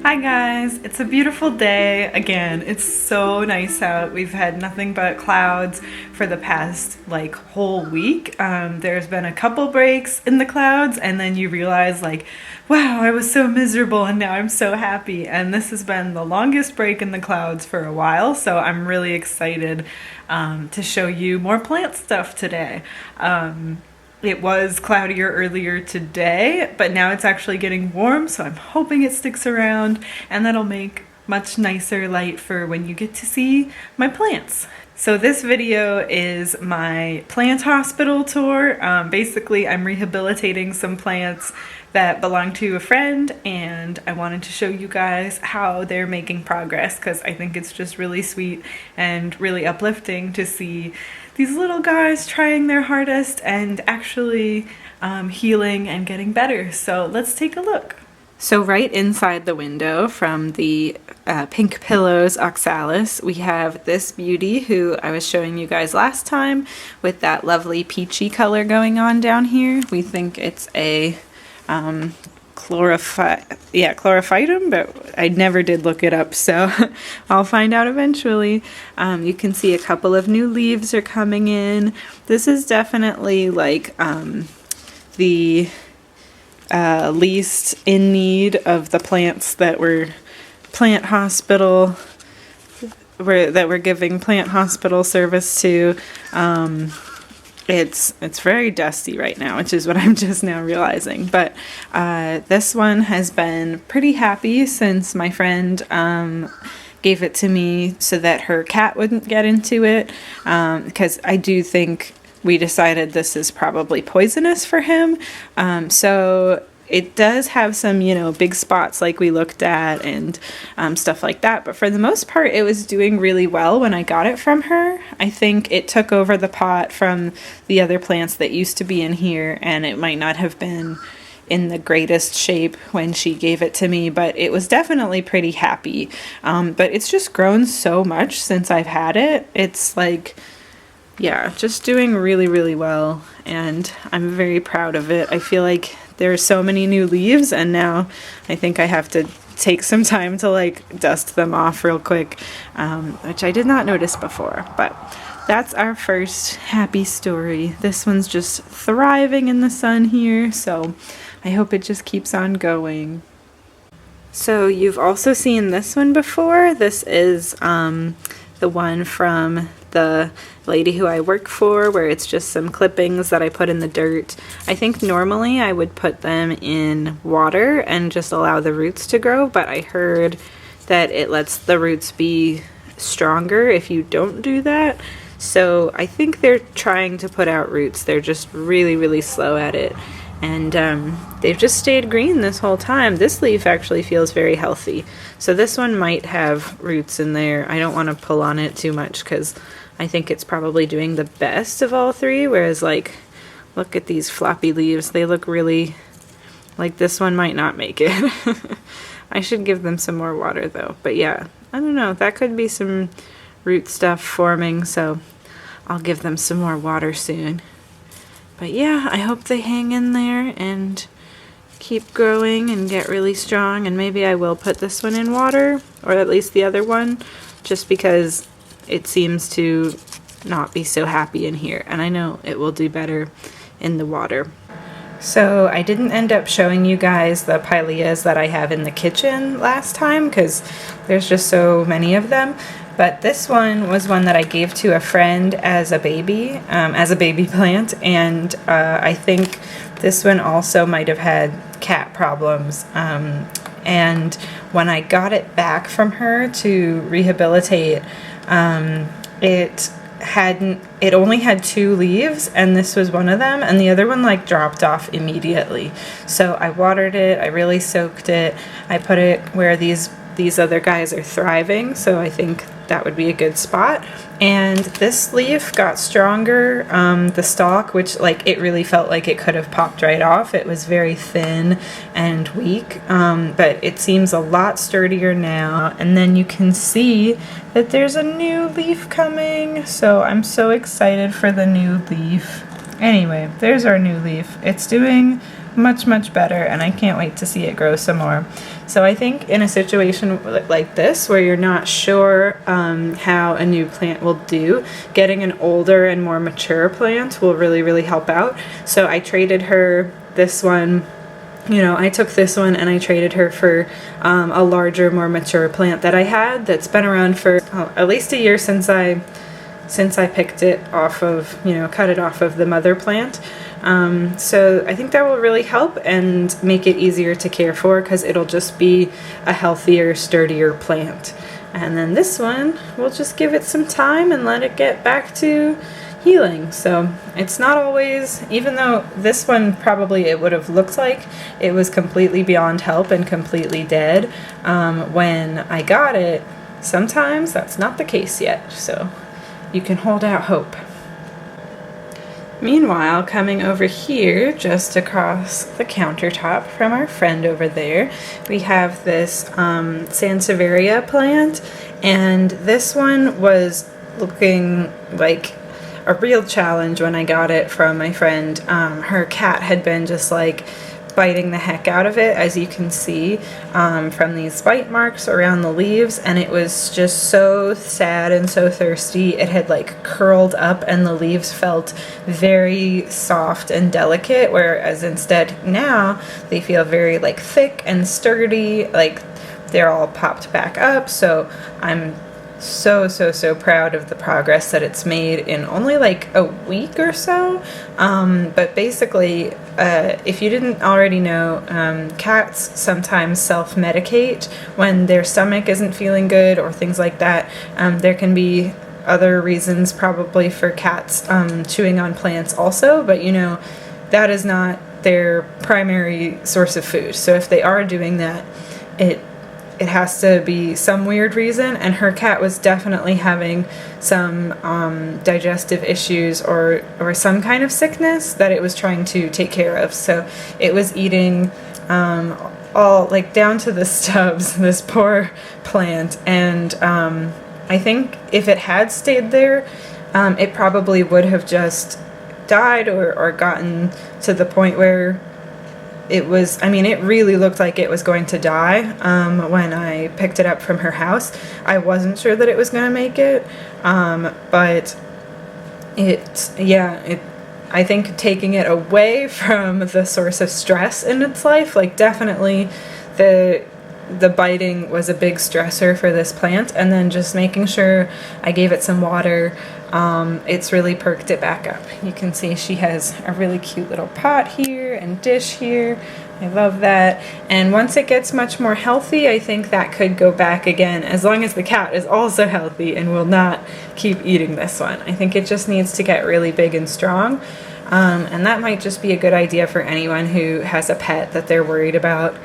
Hi guys, it's a beautiful day. Again, it's so nice out. We've had nothing but clouds for the past whole week. There's been a couple breaks in the clouds and then you realize wow, I was so miserable and now I'm so happy. And this has been the longest break in the clouds for a while, so I'm really excited to show you more plant stuff today. It was cloudier earlier today, but now it's actually getting warm, so I'm hoping it sticks around, and that'll make much nicer light for when you get to see my plants. So this video is my plant hospital tour. Basically, I'm rehabilitating some plants that belong to a friend, and I wanted to show you guys how they're making progress because I think it's just really sweet and really uplifting to see these little guys trying their hardest and actually healing and getting better. So let's take a look. So right inside the window from the Pink Pillows Oxalis, we have this beauty who I was showing you guys last time with that lovely peachy color going on down here. We think it's a chlorophytum, but I never did look it up, so I'll find out eventually. You can see a couple of new leaves are coming in. This is definitely the least in need of the plants that we're giving plant hospital service to. It's very dusty right now, which is what I'm just now realizing. But this one has been pretty happy since my friend gave it to me so that her cat wouldn't get into it. Because I do think we decided this is probably poisonous for him. So it does have some, big spots like we looked at and stuff like that. But for the most part, it was doing really well when I got it from her. I think it took over the pot from the other plants that used to be in here, and it might not have been in the greatest shape when she gave it to me, but it was definitely pretty happy. But it's just grown so much since I've had it. It's just doing really, really well, and I'm very proud of it. I feel like there are so many new leaves, and now I think I have to take some time to dust them off real quick, which I did not notice before. But that's our first happy story. This one's just thriving in the sun here, so I hope it just keeps on going. So you've also seen this one before. This is the one from the lady who I work for, where it's just some clippings that I put in the dirt. I think normally I would put them in water and just allow the roots to grow, but I heard that it lets the roots be stronger if you don't do that. So I think they're trying to put out roots. They're just really, really slow at it. And they've just stayed green this whole time. This leaf actually feels very healthy. So this one might have roots in there. I don't want to pull on it too much because I think it's probably doing the best of all three. Whereas look at these floppy leaves. They look really this one might not make it. I should give them some more water though. But yeah, I don't know. That could be some root stuff forming. So I'll give them some more water soon. But yeah, I hope they hang in there and keep growing and get really strong. And maybe I will put this one in water, or at least the other one, just because it seems to not be so happy in here. And I know it will do better in the water. So I didn't end up showing you guys the pileas that I have in the kitchen last time because there's just so many of them. But this one was one that I gave to a friend as a baby plant, and I think this one also might have had cat problems. And when I got it back from her to rehabilitate, it only had 2 leaves, and this was one of them, and the other one dropped off immediately. So I watered it, I really soaked it, I put it where these other guys are thriving, so I think that would be a good spot. And this leaf got stronger, the stalk, which it really felt like it could have popped right off. It was very thin and weak, but it seems a lot sturdier now. And then you can see that there's a new leaf coming, so I'm so excited for the new leaf. Anyway, there's our new leaf. It's doing much, much better, and I can't wait to see it grow some more. So I think in a situation like this, where you're not sure how a new plant will do, getting an older and more mature plant will really, really help out. So I traded her this one. I took this one and I traded her for a larger, more mature plant that I had that's been around for at least a year since I picked it off of, cut it off of the mother plant. So I think that will really help and make it easier to care for, because it'll just be a healthier, sturdier plant. And then this one, we'll just give it some time and let it get back to healing. So it's not always, even though this one probably it would have looked like it was completely beyond help and completely dead when I got it, sometimes that's not the case yet. So you can hold out hope. Meanwhile, coming over here, just across the countertop from our friend over there, we have this Sansevieria plant, and this one was looking like a real challenge when I got it from my friend. Her cat had been just like biting the heck out of it, as you can see from these bite marks around the leaves, and it was just so sad and so thirsty. It had like curled up and the leaves felt very soft and delicate, whereas instead now they feel very like thick and sturdy, like they're all popped back up. So I'm so proud of the progress that it's made in only like a week or so. But basically, if you didn't already know, cats sometimes self-medicate when their stomach isn't feeling good or things like that. There can be other reasons probably for cats chewing on plants also, but that is not their primary source of food. So if they are doing that, it has to be some weird reason, and her cat was definitely having some digestive issues or some kind of sickness that it was trying to take care of. So it was eating all like down to the stubs, this poor plant, and I think if it had stayed there, it probably would have just died or gotten to the point where it really looked like it was going to die when I picked it up from her house. I wasn't sure that it was going to make it, but I think taking it away from the source of stress in its life, like definitely the biting was a big stressor for this plant, and then just making sure I gave it some water, it's really perked it back up. You can see she has a really cute little pot here and dish here. I love that. And once it gets much more healthy, I think that could go back again, as long as the cat is also healthy and will not keep eating this one. I think it just needs to get really big and strong. And that might just be a good idea for anyone who has a pet that they're worried about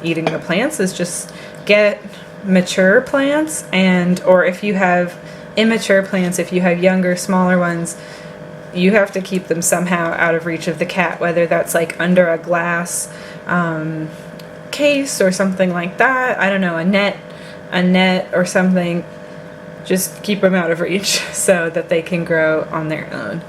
eating the plants, is just get mature plants, or if you have immature plants, if you have younger, smaller ones, you have to keep them somehow out of reach of the cat, whether that's like under a glass case or something like that. I don't know, a net or something. Just keep them out of reach so that they can grow on their own.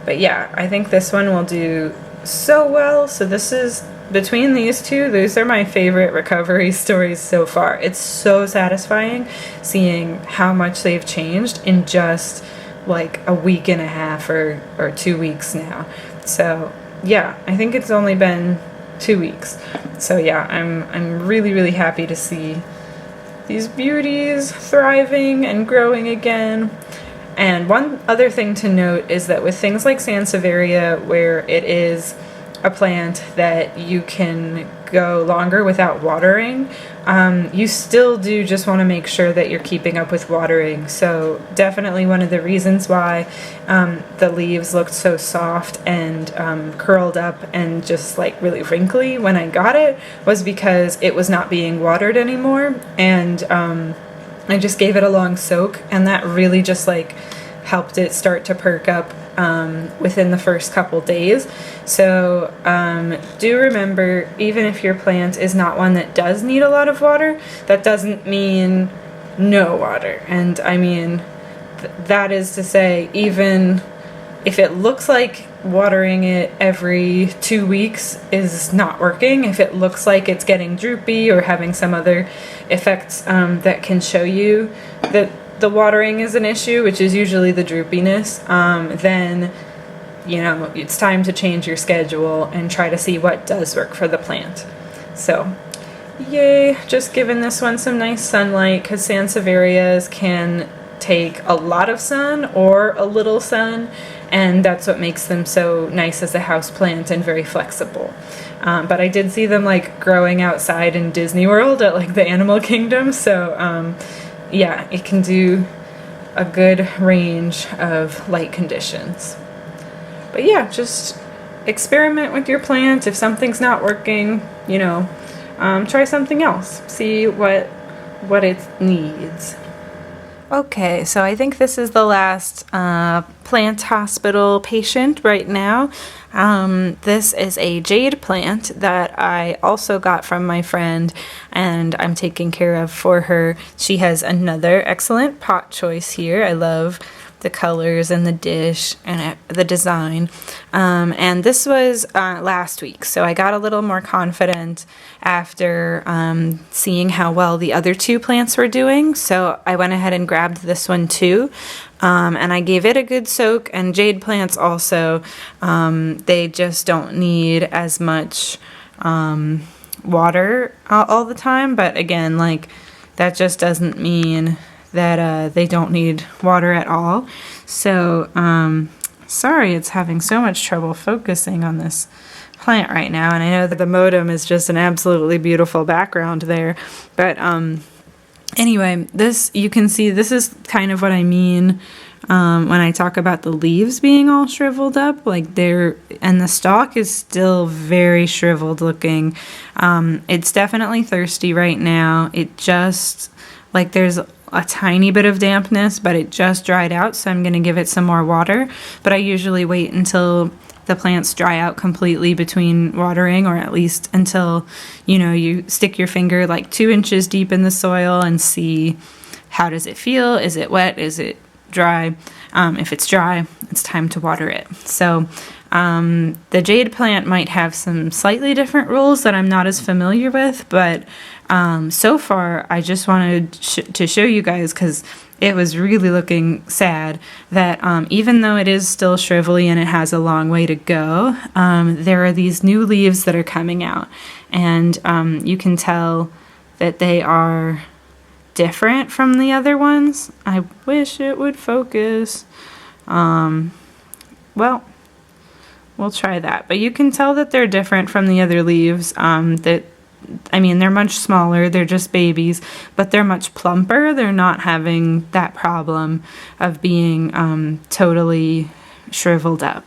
But yeah, I think this one will do so well. So this is, between these two, those are my favorite recovery stories so far. It's so satisfying seeing how much they've changed in just like a week and a half or 2 weeks now. So yeah, I think it's only been 2 weeks. So yeah, I'm really happy to see these beauties thriving and growing again. And one other thing to note is that with things like Sansevieria, where it is a plant that you can go longer without watering, you still do just want to make sure that you're keeping up with watering. So definitely one of the reasons why the leaves looked so soft and curled up and just like really wrinkly when I got it was because it was not being watered anymore, and I just gave it a long soak, and that really just like helped it start to perk up within the first couple days. So do remember, even if your plant is not one that does need a lot of water, that doesn't mean no water. And I mean, that is to say, even if it looks like watering it every 2 weeks is not working, if it looks like it's getting droopy or having some other effects that can show you that the watering is an issue, which is usually the droopiness, then it's time to change your schedule and try to see what does work for the plant. So yay, just giving this one some nice sunlight, because sansevierias can take a lot of sun or a little sun, and that's what makes them so nice as a house plant and very flexible. But I did see them like growing outside in Disney World at like the Animal Kingdom, so yeah, it can do a good range of light conditions. But yeah, just experiment with your plant. If something's not working, try something else. See what it needs. Okay, so I think this is the last plant hospital patient right now. This is a jade plant that I also got from my friend, and I'm taking care of for her. She has another excellent pot choice here. I love the colors and the dish and the design. And this was last week, so I got a little more confident after seeing how well the other two plants were doing. So I went ahead and grabbed this one too. And I gave it a good soak, and jade plants also, they just don't need as much water all the time. But again, like, that just doesn't mean that they don't need water at all. So sorry it's having so much trouble focusing on this plant right now, and I know that the modem is just an absolutely beautiful background there, but anyway, this, you can see, this is kind of what I mean when I talk about the leaves being all shriveled up, like and the stalk is still very shriveled looking. It's definitely thirsty right now. It just, like, there's a tiny bit of dampness, but it just dried out, so I'm going to give it some more water. But I usually wait until the plants dry out completely between watering, or at least until, you stick your finger like 2 inches deep in the soil and see how does it feel. Is it wet? Is it dry? If it's dry, it's time to water it. So the jade plant might have some slightly different rules that I'm not as familiar with, but so far I just wanted to show you guys, because it was really looking sad that even though it is still shrivelly and it has a long way to go, there are these new leaves that are coming out, and you can tell that they are different from the other ones. I wish it would focus. Well, we'll try that. But you can tell that they're different from the other leaves. They're much smaller. They're just babies, but they're much plumper. They're not having that problem of being totally shriveled up.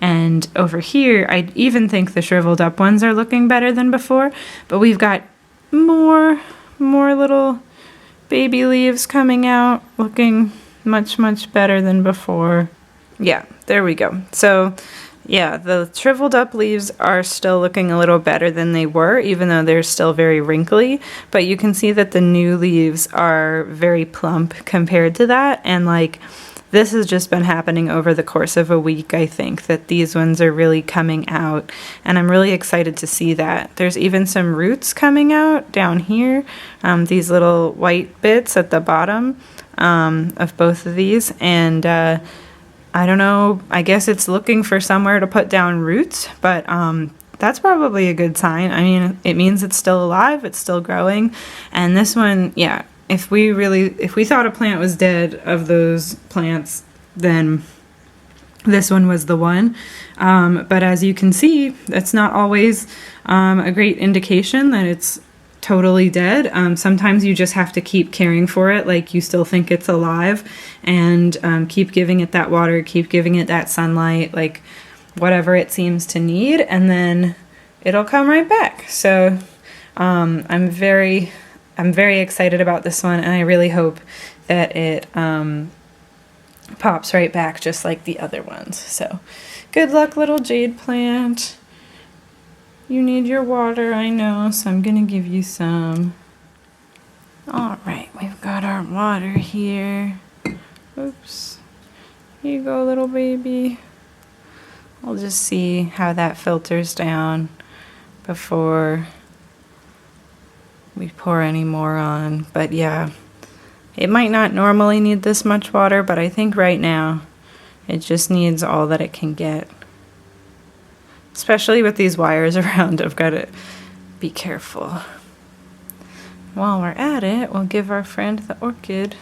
And over here, I even think the shriveled up ones are looking better than before, but we've got more little baby leaves coming out, looking much better than before. Yeah, there we go. So yeah, the shriveled up leaves are still looking a little better than they were, even though they're still very wrinkly. But you can see that the new leaves are very plump compared to that. And like, this has just been happening over the course of a week, I think, that these ones are really coming out. And I'm really excited to see that. There's even some roots coming out down here, these little white bits at the bottom of both of these. And I don't know, I guess it's looking for somewhere to put down roots, but that's probably a good sign. I mean, it means it's still alive, it's still growing. And this one, yeah, if we thought a plant was dead of those plants, then this one was the one. But as you can see, that's not always a great indication that it's totally dead. Sometimes you just have to keep caring for it, like you still think it's alive, and keep giving it that water, keep giving it that sunlight, like whatever it seems to need, and then it'll come right back. So I'm very excited about this one, and I really hope that it pops right back just like the other ones. So good luck, little jade plant. You need your water, I know, so I'm gonna give you some. All right, we've got our water here. Oops. Here you go, little baby. We'll just see how that filters down before we pour any more on. But yeah, it might not normally need this much water, but I think right now it just needs all that it can get. Especially with these wires around, I've got to be careful. While we're at it, we'll give our friend the orchid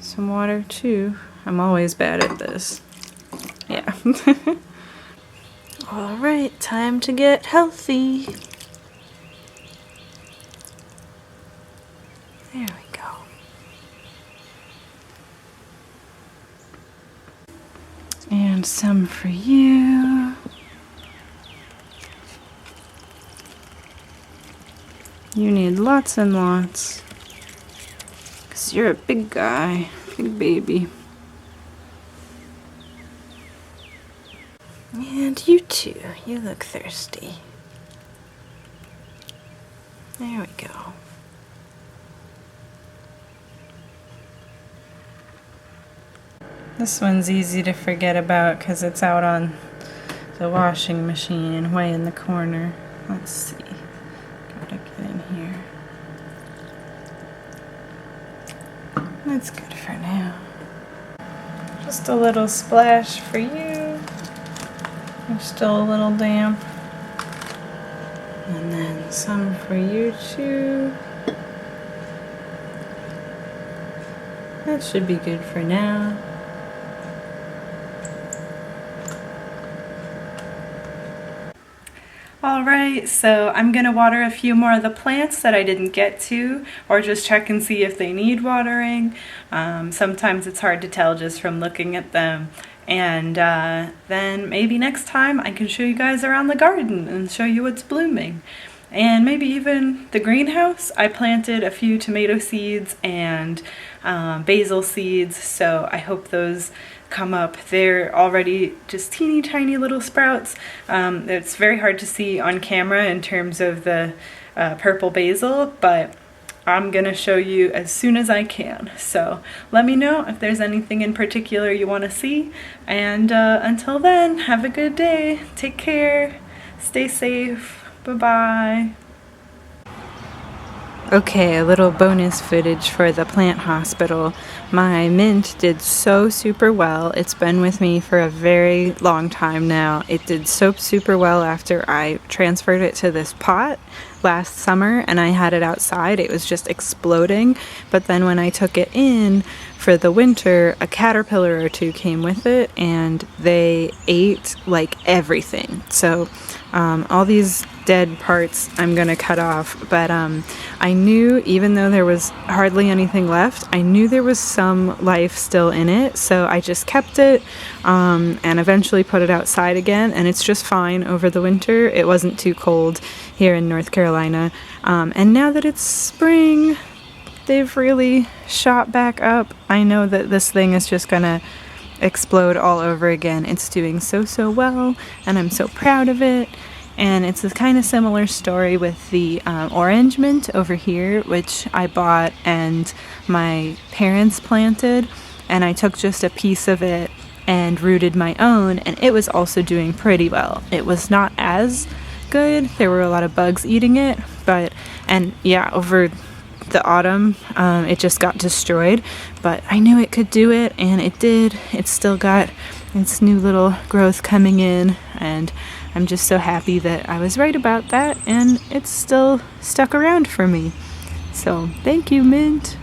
some water too. I'm always bad at this. Yeah. All right, time to get healthy. There we go. And some for you. You need lots and lots, 'cause you're a big guy, big baby. And you too, you look thirsty. There we go. This one's easy to forget about because it's out on the washing machine way in the corner. Let's see. Gotta get in here. That's good for now. Just a little splash for you. You're still a little damp. And then some for you too. That should be good for now. Alright, so I'm going to water a few more of the plants that I didn't get to, or just check and see if they need watering. Sometimes it's hard to tell just from looking at them. And then maybe next time I can show you guys around the garden and show you what's blooming. And maybe even the greenhouse. I planted a few tomato seeds and basil seeds, so I hope those come up. They're already just teeny tiny little sprouts. It's very hard to see on camera in terms of the purple basil, but I'm gonna show you as soon as I can. So let me know if there's anything in particular you want to see, and until then, have a good day. Take care. Stay safe. Bye-bye. Okay, a little bonus footage for the plant hospital. My mint did so super well. It's been with me for a very long time now. It did so super well after I transferred it to this pot last summer and I had it outside. It was just exploding. But then when I took it in for the winter, a caterpillar or two came with it and they ate like everything. So all these dead parts I'm gonna cut off, but I knew even though there was hardly anything left, I knew there was some life still in it, so I just kept it and eventually put it outside again, and it's just fine over the winter. It wasn't too cold here in North Carolina, and now that it's spring, they've really shot back up. I know that this thing is just gonna explode all over again. It's doing so well, and I'm so proud of it. And it's a kind of similar story with the orange mint over here, which I bought and my parents planted, and I took just a piece of it and rooted my own, and it was also doing pretty well. It was not as good. There were a lot of bugs eating it, and yeah, over the autumn it just got destroyed, but I knew it could do it, and it did. It's still got its new little growth coming in, and I'm just so happy that I was right about that, and it's still stuck around for me. So thank you, mint.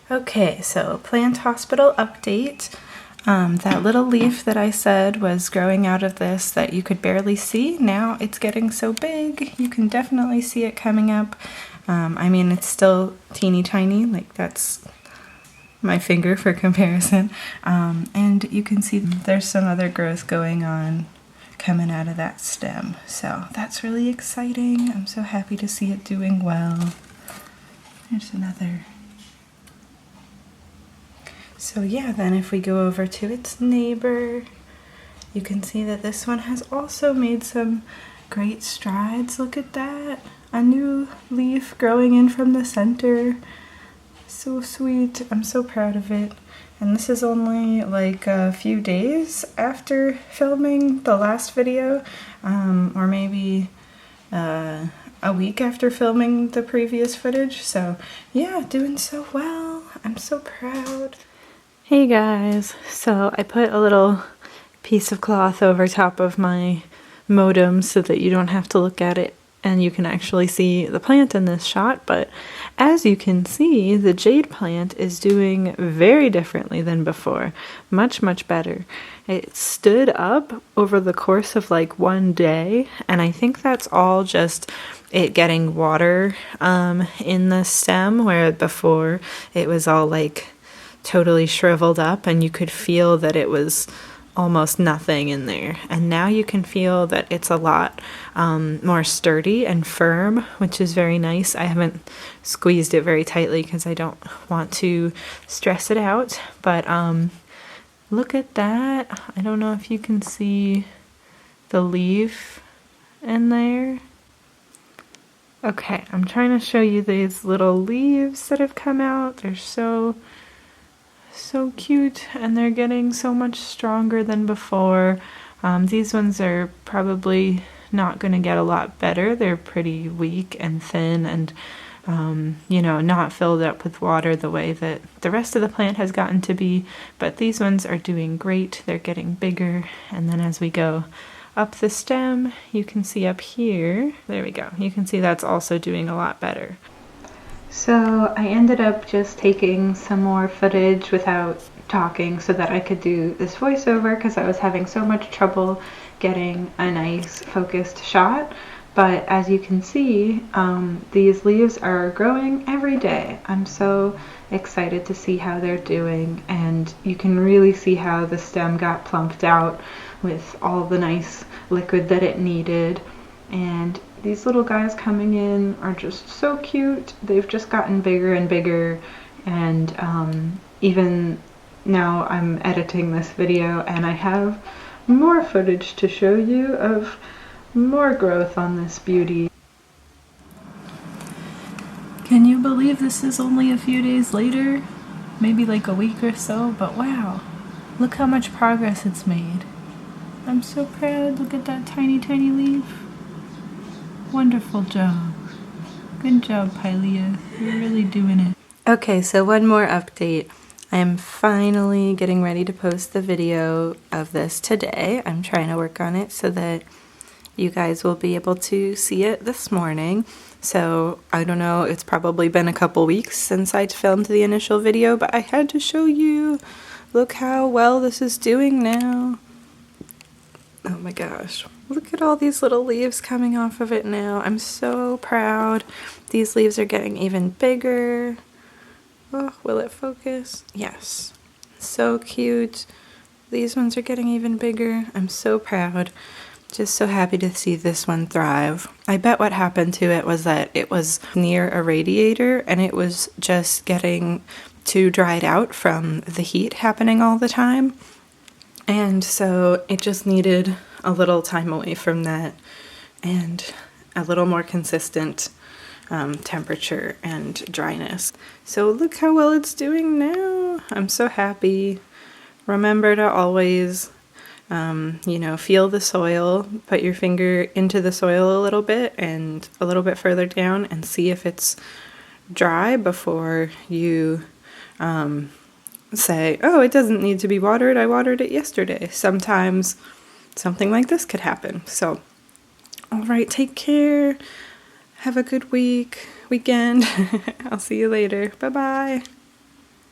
Okay, so plant hospital update. That little leaf that I said was growing out of this that you could barely see, now it's getting so big you can definitely see it coming up. I mean, it's still teeny tiny, like that's my finger for comparison, and you can see there's some other growth going on coming out of that stem, so that's really exciting. I'm so happy to see it doing well. There's another. So yeah, then if we go over to its neighbor, you can see that this one has also made some great strides. Look at that. A new leaf growing in from the center. So sweet. I'm so proud of it. And this is only like a few days after filming the last video, or maybe a week after filming the previous footage. So yeah, doing so well. I'm so proud. Hey guys, so I put a little piece of cloth over top of my modem so that you don't have to look at it and you can actually see the plant in this shot, but as you can see, the jade plant is doing very differently than before. Much better. It stood up over the course of like one day, and I think that's all just it getting water in the stem, where before it was all like totally shriveled up and you could feel that it was almost nothing in there, and now you can feel that it's a lot more sturdy and firm, which is very nice. I haven't squeezed it very tightly because I don't want to stress it out, but look at that. I don't know if you can see the leaf in there. Okay, I'm trying to show you these little leaves that have come out. They're so cute, and they're getting so much stronger than before. These ones are probably not going to get a lot better. They're pretty weak and thin and you know, not filled up with water the way that the rest of the plant has gotten to be, but these ones are doing great. They're getting bigger, and then as we go up the stem, you can see up here, there we go, you can see that's also doing a lot better. So I ended up just taking some more footage without talking so that I could do this voiceover because I was having so much trouble getting a nice focused shot. But as you can see, these leaves are growing every day. I'm so excited to see how they're doing, and you can really see how the stem got plumped out with all the nice liquid that it needed. And these little guys coming in are just so cute. They've just gotten bigger and bigger, and even now I'm editing this video and I have more footage to show you of more growth on this beauty. Can you believe this is only a few days later? Maybe like a week or so, but wow, look how much progress it's made. I'm so proud. Look at that tiny leaf. Wonderful job. Good job, Pylia. You're really doing it. Okay, so one more update. I am finally getting ready to post the video of this today. I'm trying to work on it so that you guys will be able to see it this morning. So I don't know, it's probably been a couple weeks since I filmed the initial video, but I had to show you. Look how well this is doing now. Oh my gosh. Look at all these little leaves coming off of it now. I'm so proud. These leaves are getting even bigger. Oh, will it focus? Yes. So cute. These ones are getting even bigger. I'm so proud. Just so happy to see this one thrive. I bet what happened to it was that it was near a radiator and it was just getting too dried out from the heat happening all the time. And so it just needed a little time away from that and a little more consistent temperature and dryness. So look how well it's doing now. I'm so happy. Remember to always, you know, feel the soil. Put your finger into the soil a little bit and a little bit further down and see if it's dry before you say, oh, it doesn't need to be watered. I watered it yesterday. Sometimes something like this could happen. So, all right, take care. Have a good weekend. I'll see you later. Bye-bye.